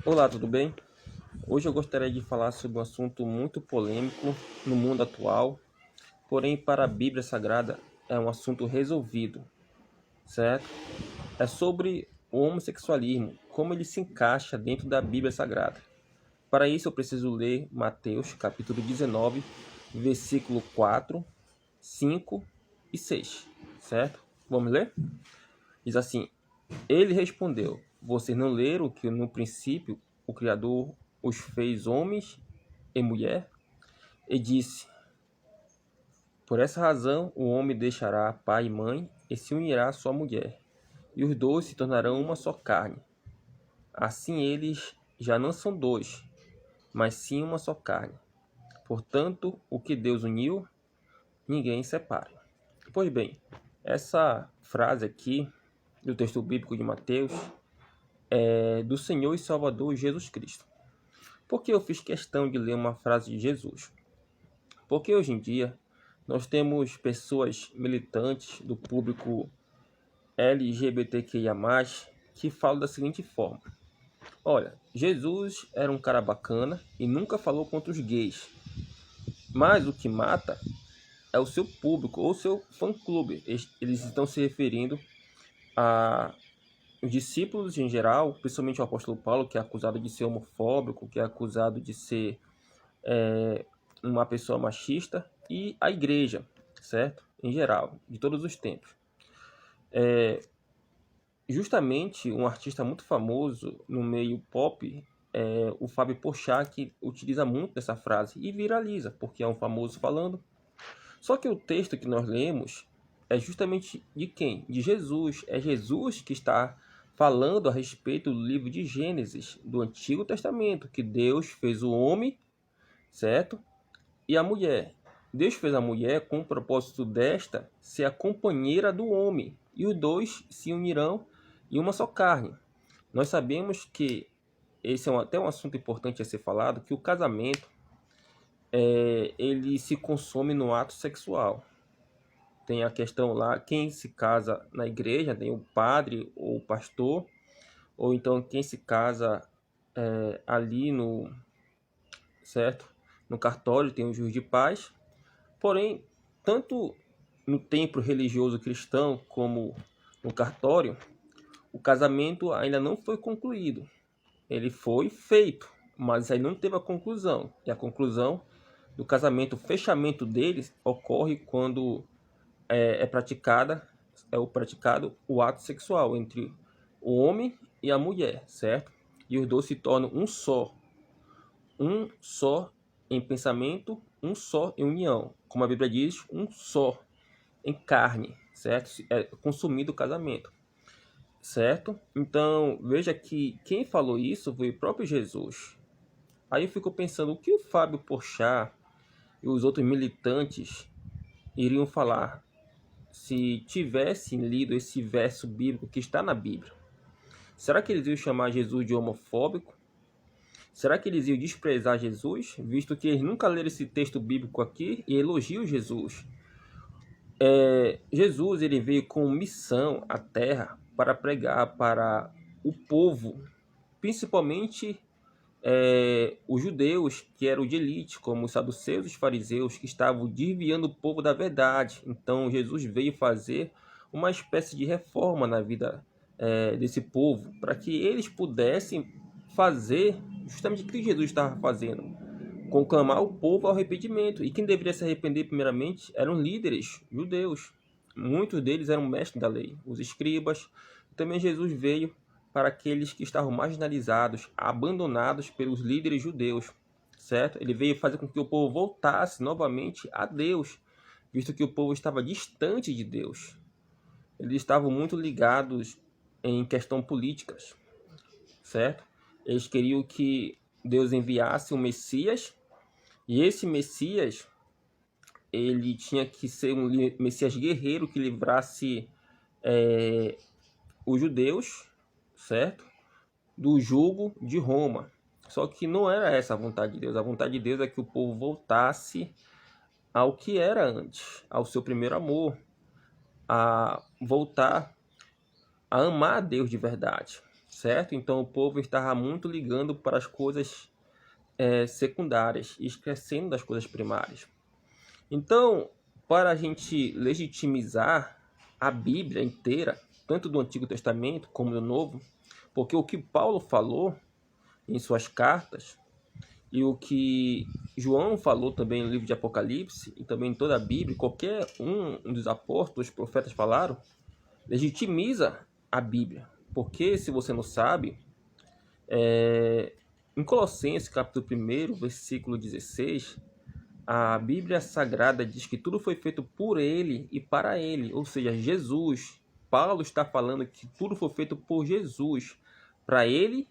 Olá, tudo bem? Hoje eu gostaria de falar sobre um assunto muito polêmico no mundo atual, porém para a Bíblia Sagrada é um assunto resolvido, certo? É sobre o homossexualismo, como ele se encaixa dentro da Bíblia Sagrada. Para isso eu preciso ler Mateus capítulo 19, versículo 4, 5 e 6, certo? Vamos ler? Diz assim: Ele respondeu: Vocês não leram que no princípio o Criador os fez homens e mulher? E disse: Por essa razão o homem deixará pai e mãe e se unirá à sua mulher, e os dois se tornarão uma só carne. Assim eles já não são dois, mas sim uma só carne. Portanto, o que Deus uniu, ninguém separa. Pois bem, essa frase aqui do texto bíblico de Mateus é do Senhor e Salvador Jesus Cristo. Por que eu fiz questão de ler uma frase de Jesus? Porque hoje em dia nós temos pessoas militantes do público LGBTQIA+, que falam da seguinte forma: olha, Jesus era um cara bacana e nunca falou contra os gays, mas o que mata é o seu público ou seu fã-clube. Eles estão se referindo a os discípulos em geral, principalmente o apóstolo Paulo, que é acusado de ser homofóbico, que é acusado de ser uma pessoa machista, e a igreja, certo? Em geral, de todos os tempos. Justamente um artista muito famoso no meio pop é o Fábio Porchat, que utiliza muito essa frase e viraliza, porque é um famoso falando. Só que o texto que nós lemos é justamente de quem? De Jesus. É Jesus que está falando a respeito do livro de Gênesis, do Antigo Testamento, que Deus fez o homem, certo? E a mulher. Deus fez a mulher com o propósito desta ser a companheira do homem, e os dois se unirão em uma só carne. Nós sabemos que esse é até um assunto importante a ser falado, que o casamento ele se consome no ato sexual. Tem a questão lá, quem se casa na igreja, tem o padre ou o pastor, ou então quem se casa ali no, certo? No cartório tem o juiz de paz. Porém, tanto no templo religioso cristão como no cartório, o casamento ainda não foi concluído. Ele foi feito, mas aí não teve a conclusão. E a conclusão do casamento, o fechamento deles, ocorre quando praticado o ato sexual entre o homem e a mulher, certo? E os dois se tornam um só em pensamento, um só em união. Como a Bíblia diz, um só em carne, certo? É consumido o casamento, certo? Então, veja que quem falou isso foi o próprio Jesus. Aí eu fico pensando, o que o Fábio Porchat e os outros militantes iriam falar se tivessem lido esse verso bíblico que está na Bíblia? Será que eles iam chamar Jesus de homofóbico? Será que eles iam desprezar Jesus, visto que eles nunca leram esse texto bíblico aqui e elogiam Jesus? Jesus ele veio com missão à Terra para pregar para o povo, principalmente os judeus, que eram de elite, como os saduceus e os fariseus, que estavam desviando o povo da verdade. Então Jesus veio fazer uma espécie de reforma na vida desse povo, para que eles pudessem fazer justamente o que Jesus estava fazendo, conclamar o povo ao arrependimento. E quem deveria se arrepender primeiramente eram líderes judeus. Muitos deles eram mestres da lei, os escribas. Também Jesus veio para aqueles que estavam marginalizados, abandonados pelos líderes judeus, certo? Ele veio fazer com que o povo voltasse novamente a Deus, visto que o povo estava distante de Deus. Eles estavam muito ligados em questão políticas, certo? Eles queriam que Deus enviasse um Messias, e esse Messias ele tinha que ser um Messias guerreiro que livrasse os judeus, certo? Do jugo de Roma. Só que não era essa a vontade de Deus. A vontade de Deus é que o povo voltasse ao que era antes, ao seu primeiro amor, a voltar a amar a Deus de verdade, certo? Então o povo estava muito ligando para as coisas secundárias e esquecendo das coisas primárias. Então, para a gente legitimizar a Bíblia inteira, tanto do Antigo Testamento como do Novo, porque o que Paulo falou em suas cartas e o que João falou também no livro de Apocalipse e também em toda a Bíblia, qualquer um dos apóstolos, profetas falaram, legitimiza a Bíblia. Porque, se você não sabe, em Colossenses capítulo 1, versículo 16, a Bíblia Sagrada diz que tudo foi feito por ele e para ele, ou seja, Jesus. Paulo está falando que tudo foi feito por Jesus, para ele,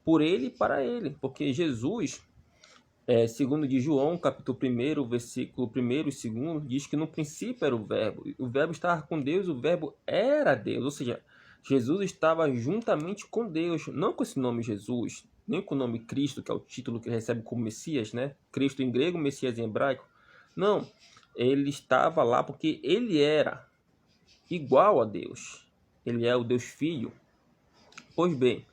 por ele e para ele, porque Jesus, segundo de João, capítulo 1, versículo 1 e 2, diz que no princípio era o verbo estava com Deus, o verbo era Deus, ou seja, Jesus estava juntamente com Deus, não com esse nome Jesus, nem com o nome Cristo, que é o título que ele recebe como Messias, né? Cristo em grego, Messias em hebraico. Não, ele estava lá porque ele era igual a Deus. Ele é o Deus Filho. Pois bem,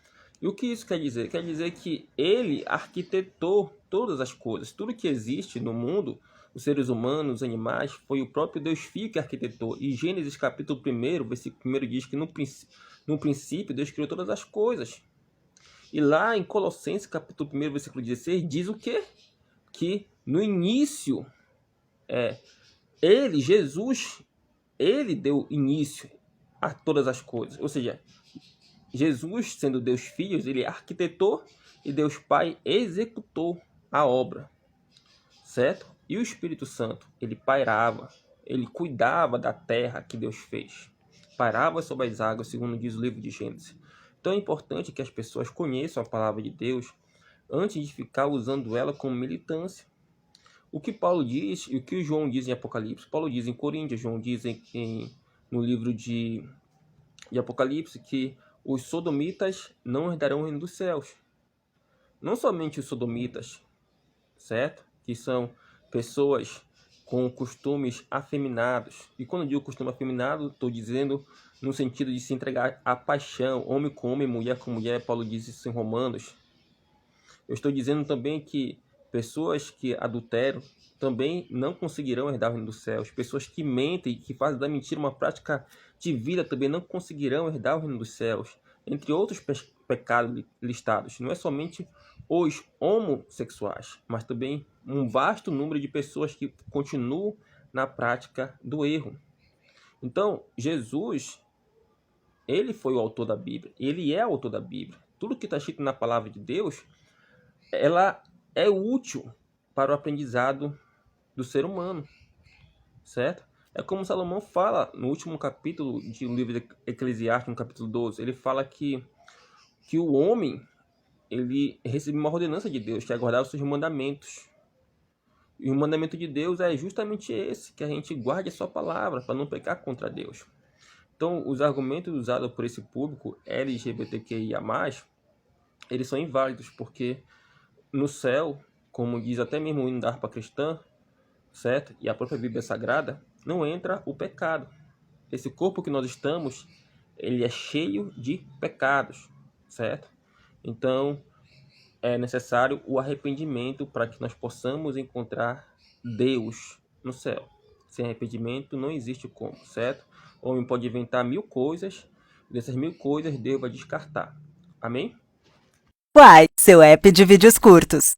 e o que isso quer dizer? Quer dizer que ele arquitetou todas as coisas. Tudo que existe no mundo, os seres humanos, os animais, foi o próprio Deus Filho que arquitetou. E Gênesis capítulo 1, versículo 1 diz que no princípio Deus criou todas as coisas. E lá em Colossenses capítulo 1, versículo 16, diz o quê? Que no início, ele, Jesus, ele deu início a todas as coisas. Ou seja, Jesus, sendo Deus Filho, ele arquitetou e Deus Pai executou a obra, certo? E o Espírito Santo, ele pairava, ele cuidava da terra que Deus fez, pairava sobre as águas, segundo diz o livro de Gênesis. Então é importante que as pessoas conheçam a palavra de Deus antes de ficar usando ela como militância. O que Paulo diz e o que o João diz em Apocalipse, Paulo diz em Coríntios, João diz no livro de Apocalipse que os sodomitas não herdarão o reino dos céus. Não somente os sodomitas, certo? Que são pessoas com costumes afeminados. E quando eu digo costume afeminado, estou dizendo no sentido de se entregar à paixão, homem com homem, mulher com mulher, Paulo diz isso em Romanos. Eu estou dizendo também que pessoas que adulteram também não conseguirão herdar o reino dos céus. Pessoas que mentem e que fazem da mentira uma prática de vida também não conseguirão herdar o reino dos céus. Entre outros pecados listados. Não é somente os homossexuais, mas também um vasto número de pessoas que continuam na prática do erro. Então, Jesus, ele foi o autor da Bíblia. Ele é o autor da Bíblia. Tudo que está escrito na palavra de Deus, ela é útil para o aprendizado do ser humano, certo? É como Salomão fala no último capítulo do livro de Eclesiastes, no capítulo 12, ele fala que o homem, ele recebe uma ordenança de Deus, que é guardar os seus mandamentos. E o mandamento de Deus é justamente esse, que a gente guarde a sua palavra, para não pecar contra Deus. Então, os argumentos usados por esse público LGBTQIA+, eles são inválidos, porque no céu, como diz até mesmo o hino da harpa cristã, certo? E a própria Bíblia Sagrada, não entra o pecado. Esse corpo que nós estamos, ele é cheio de pecados, certo? Então, é necessário o arrependimento para que nós possamos encontrar Deus no céu. Sem arrependimento não existe como, certo? O homem pode inventar 1000 coisas, dessas 1000 coisas Deus vai descartar. Amém? Uai, seu app de vídeos curtos.